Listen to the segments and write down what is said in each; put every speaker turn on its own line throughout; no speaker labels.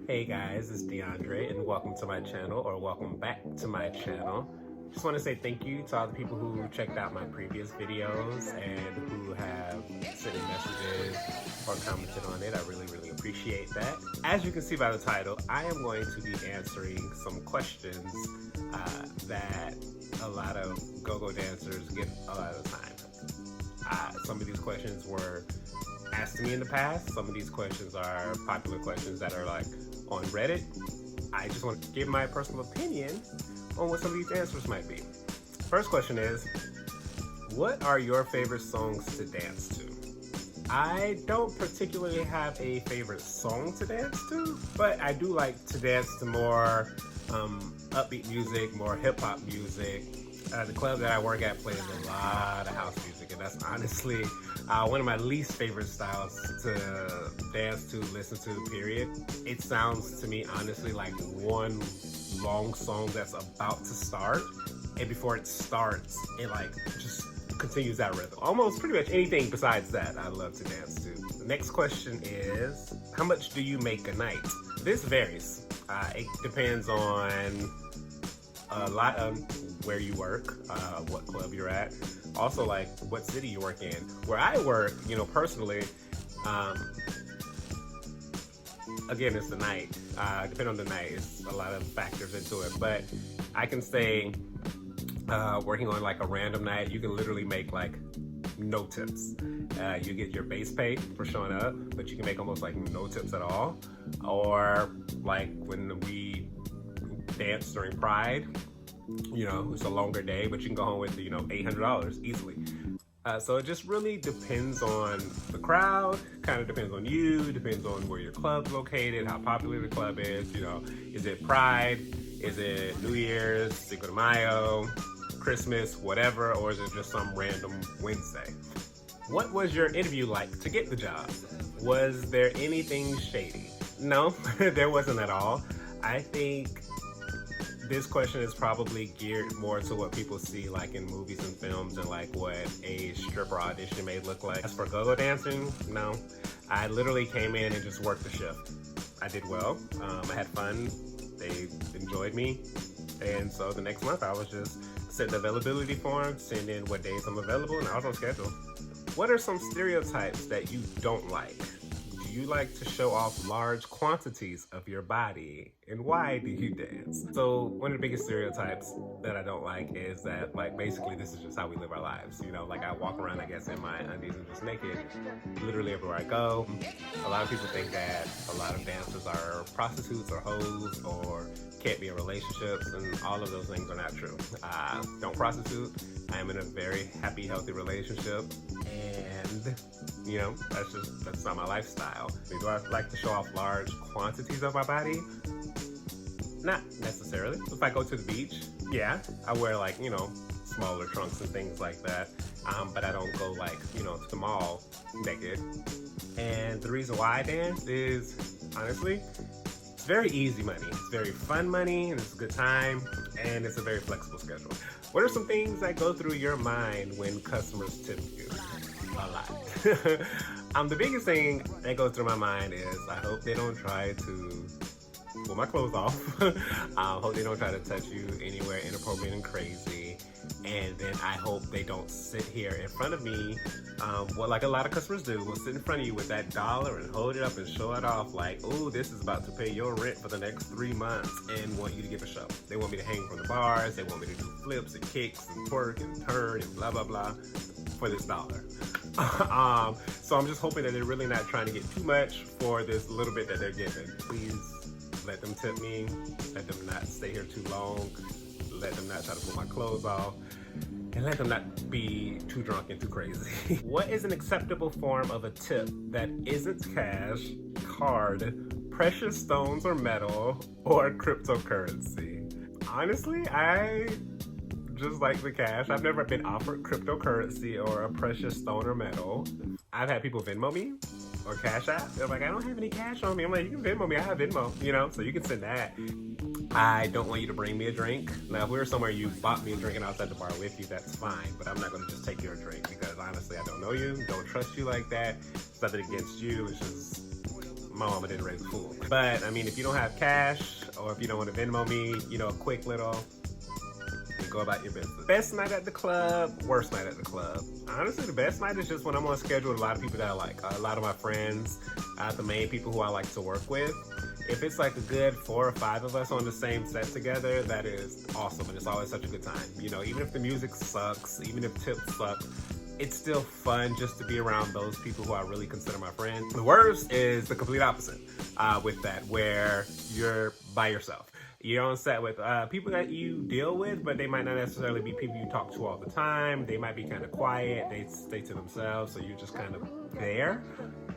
Hey guys, it's DeAndre and welcome to my channel, or welcome back to my channel. Just want to say thank you to all the people who checked out my previous videos and who have sent me messages or commented on it. I really appreciate that. As you can see by the title, I am going to be answering some questions that a lot of go-go dancers get a lot of the time. Some of these questions were asked to me in the past. Some of these questions are popular questions that are like on Reddit. I just want to give my personal opinion on what some of these answers might be. First question is, what are your favorite songs to dance to? I don't particularly have a favorite song to dance to, but I do like to dance to more upbeat music, more hip-hop music. The club that I work at plays a lot of house music, and that's honestly one of my least favorite styles to dance to, listen to, period. It sounds to me, honestly, like one long song that's about to start, and before it starts, it like just continues that rhythm. Almost pretty much anything besides that I love to dance to. The next question is, how much do you make a night? This varies. It depends on a lot of where you work, what club you're at, also like what city you work in. Where I work, personally, again, it's the night. Depending on the night, it's a lot of factors into it, but I can say working on like a random night, you can literally make like no tips. You get your base pay for showing up, but you can make almost like no tips at all. Or like when we dance during Pride, it's a longer day, but you can go home with, $800 easily. So it just really depends on the crowd, kind of depends on you, depends on where your club's located, how popular the club is, is it Pride, is it New Year's, Cinco de Mayo, Christmas, whatever, or is it just some random Wednesday? What was your interview like to get the job? Was there anything shady? No, there wasn't at all. I think this question is probably geared more to what people see like in movies and films and like what a stripper audition may look like. As for go-go dancing, no. I literally came in and just worked the shift. I did well. I had fun. They enjoyed me. And so the next month I was just send the availability form, send in what days I'm available, and I was on schedule. What are some stereotypes that you don't like? Do you like to show off large quantities of your body? And why do you dance? So one of the biggest stereotypes that I don't like is that like basically this is just how we live our lives. Like I walk around, I guess, in my undies and just naked, literally everywhere I go. A lot of people think that a lot of dancers are prostitutes or hoes or can't be in relationships, and all of those things are not true. Don't prostitute. I am in a very happy, healthy relationship, and that's not my lifestyle. Do I like to show off large quantities of my body? Not necessarily. If I go to the beach, yeah, I wear like, smaller trunks and things like that. But I don't go like, to the mall naked. And the reason why I dance is, honestly, it's very easy money. It's very fun money, and it's a good time, and it's a very flexible schedule. What are some things that go through your mind when customers tip you? A lot. The biggest thing that goes through my mind is I hope they don't try to pull my clothes off. I hope they don't try to touch you anywhere inappropriate and crazy. And then I hope they don't sit here in front of me, what like a lot of customers do, will sit in front of you with that dollar and hold it up and show it off like, oh, this is about to pay your rent for the next 3 months, and want you to give a show. They want me to hang from the bars, they want me to do flips and kicks and twerk and turn and blah, blah, blah for this dollar. So I'm just hoping that they're really not trying to get too much for this little bit that they're getting. Please let them tip me, let them not stay here too long, let them not try to pull my clothes off, and let them not be too drunk and too crazy. What is an acceptable form of a tip that isn't cash, card, precious stones or metal, or cryptocurrency? Honestly, I just like the cash. I've never been offered cryptocurrency or a precious stone or metal. I've had people Venmo me or Cash App. They're like, I don't have any cash on me. I'm like, you can Venmo me. I have Venmo, so you can send that. I don't want you to bring me a drink. Now, if we were somewhere you bought me a drink and I was at the bar with you, that's fine. But I'm not going to just take your drink because honestly, I don't know you, don't trust you like that. It's nothing against you. It's just my mama didn't raise a fool. But I mean, if you don't have cash, or if you don't want to Venmo me, you know, a quick little, you go about your business. Best night at the club, worst night at the club. Honestly, the best night is just when I'm on schedule with a lot of people that I like. A lot of my friends, the main people who I like to work with. If it's like a good 4 or 5 of us on the same set together, that is awesome, and it's always such a good time. You know, even if the music sucks, even if tips suck, it's still fun just to be around those people who I really consider my friends. The worst is the complete opposite with that, where you're by yourself. You're on set with people that you deal with, but they might not necessarily be people you talk to all the time. They might be kind of quiet. They stay to themselves, so you're just kind of there.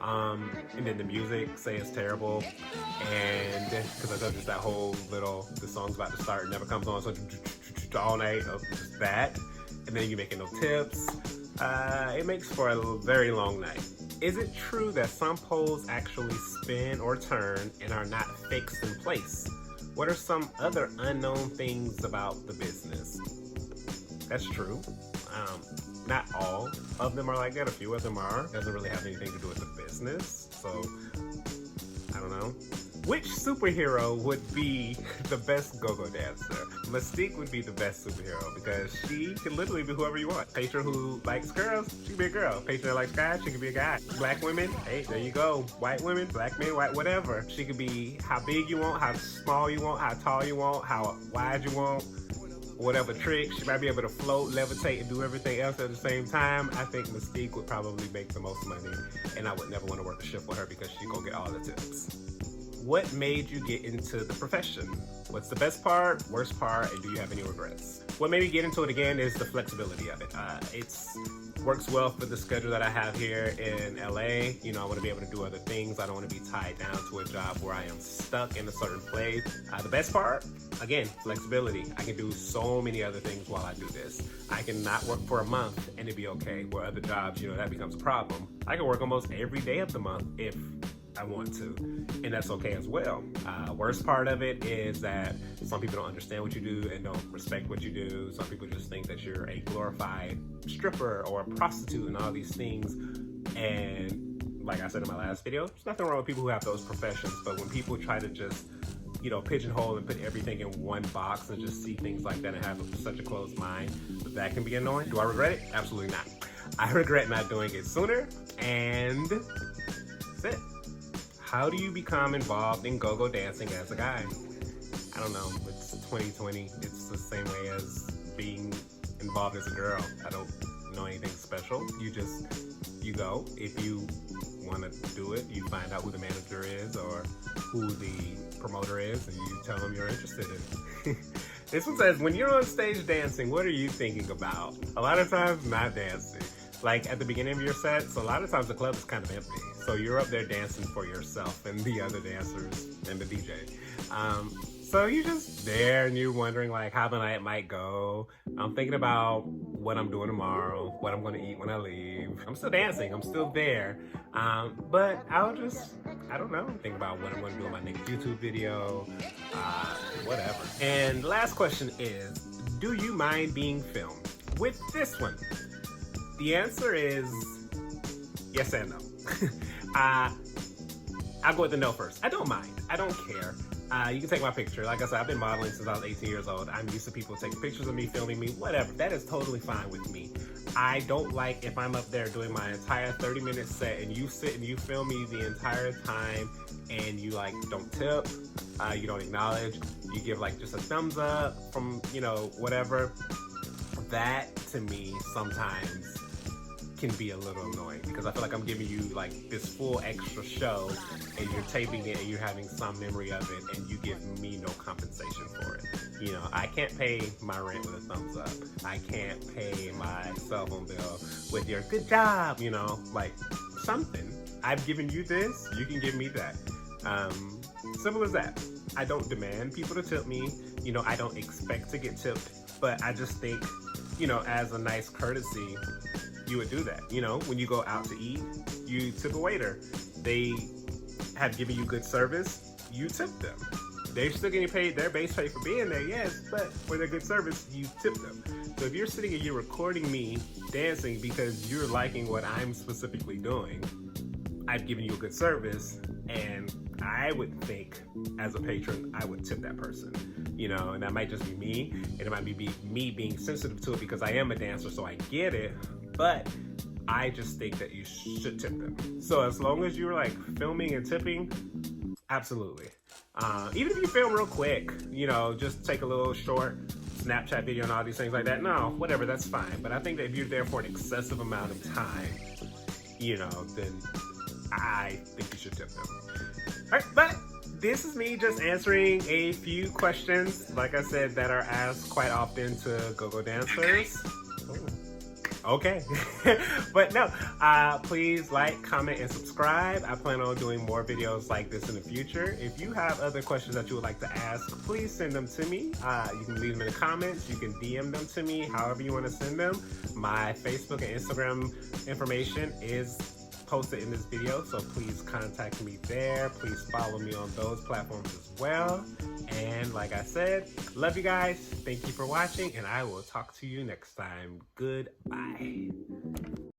And then the music, say it's terrible, and because I know just that whole little, the song's about to start, never comes on, so all night of just that, and then you're making no tips. It makes for a very long night. Is it true that some poles actually spin or turn and are not fixed in place? What are some other unknown things about the business? That's true. Not all of them are like that. A few of them are. Doesn't really have anything to do with the business. So, I don't know. Which superhero would be the best go-go dancer? Mystique would be the best superhero because she can literally be whoever you want. Picture who likes girls, she can be a girl. Picture that likes guys, she can be a guy. Black women, hey, there you go. White women, black men, white, whatever. She could be how big you want, how small you want, how tall you want, how wide you want. Whatever trick, she might be able to float, levitate, and do everything else at the same time. I think Mystique would probably make the most money, and I would never want to work a shift with her because she's gonna get all the tips. What made you get into the profession? What's the best part, worst part, and do you have any regrets? What made me get into it again is the flexibility of it. It works well for the schedule that I have here in LA. You know, I want to be able to do other things. I don't want to be tied down to a job where I am stuck in a certain place. The best part, again, flexibility. I can do so many other things while I do this. I can not work for a month and it'd be okay. Where other jobs, you know, that becomes a problem. I can work almost every day of the month if I want to, and that's okay as well. Worst part of it is that some people don't understand what you do and don't respect what you do. Some people just think that you're a glorified stripper or a prostitute and all these things. And like I said in my last video, there's nothing wrong with people who have those professions, but when people try to just, you know, pigeonhole and put everything in one box and just see things like that and have such a closed mind, that can be annoying. Do I regret it? Absolutely not. I regret not doing it sooner, and that's it. How do you become involved in go-go dancing as a guy? I don't know, it's 2020. It's the same way as being involved as a girl. I don't know anything special. You go. If you want to do it, you find out who the manager is or who the promoter is, and you tell them you're interested in it. This one says, when you're on stage dancing, what are you thinking about? A lot of times, not dancing. Like at the beginning of your sets, a lot of times the club is kind of empty. So you're up there dancing for yourself and the other dancers and the DJ. So you're just there and you're wondering like how the night might go. I'm thinking about what I'm doing tomorrow, what I'm gonna eat when I leave. I'm still dancing, I'm still there. But I don't know, think about what I'm gonna do in my next YouTube video, whatever. And the last question is, do you mind being filmed? With this one, the answer is yes and no. I'll go with the no first. I don't mind. I don't care. You can take my picture. Like I said, I've been modeling since I was 18 years old. I'm used to people taking pictures of me, filming me, whatever. That is totally fine with me. I don't like if I'm up there doing my entire 30-minute set and you sit and you film me the entire time and you like don't tip, you don't acknowledge, you give like just a thumbs up from, you know, whatever. That to me sometimes can be a little annoying because I feel like I'm giving you like this full extra show and you're taping it and you're having some memory of it and you give me no compensation for it. You know, I can't pay my rent with a thumbs up. I can't pay my cell phone bill with your good job, you know, like something. I've given you this, you can give me that. Simple as that. I don't demand people to tip me. You know, I don't expect to get tipped, but I just think, you know, as a nice courtesy, you would do that. You know, when you go out to eat, you tip a waiter. They have given you good service, you tip them. They're still getting paid their base pay for being there, yes, but for their good service, you tip them. So if you're sitting and you're recording me dancing because you're liking what I'm specifically doing, I've given you a good service, And I would think, as a patron, I would tip that person, you know, and that might just be me, and it might be me being sensitive to it because I am a dancer, so I get it, but I just think that you should tip them. So as long as you're like filming and tipping, absolutely. Even if you film real quick, you know, just take a little short Snapchat video and all these things like that, no, whatever, that's fine. But I think that if you're there for an excessive amount of time, you know, then I think you should tip them. All right, but this is me just answering a few questions, like I said, that are asked quite often to go-go dancers. Okay. But no, please like, comment, and subscribe. I plan on doing more videos like this in the future. If you have other questions that you would like to ask, please send them to me. You can leave them in the comments. You can DM them to me, however you want to send them. My Facebook and Instagram information is posted in this video, so please contact me there. Please follow me on those platforms as well. And like I said, love you guys. Thank you for watching, and I will talk to you next time. Goodbye.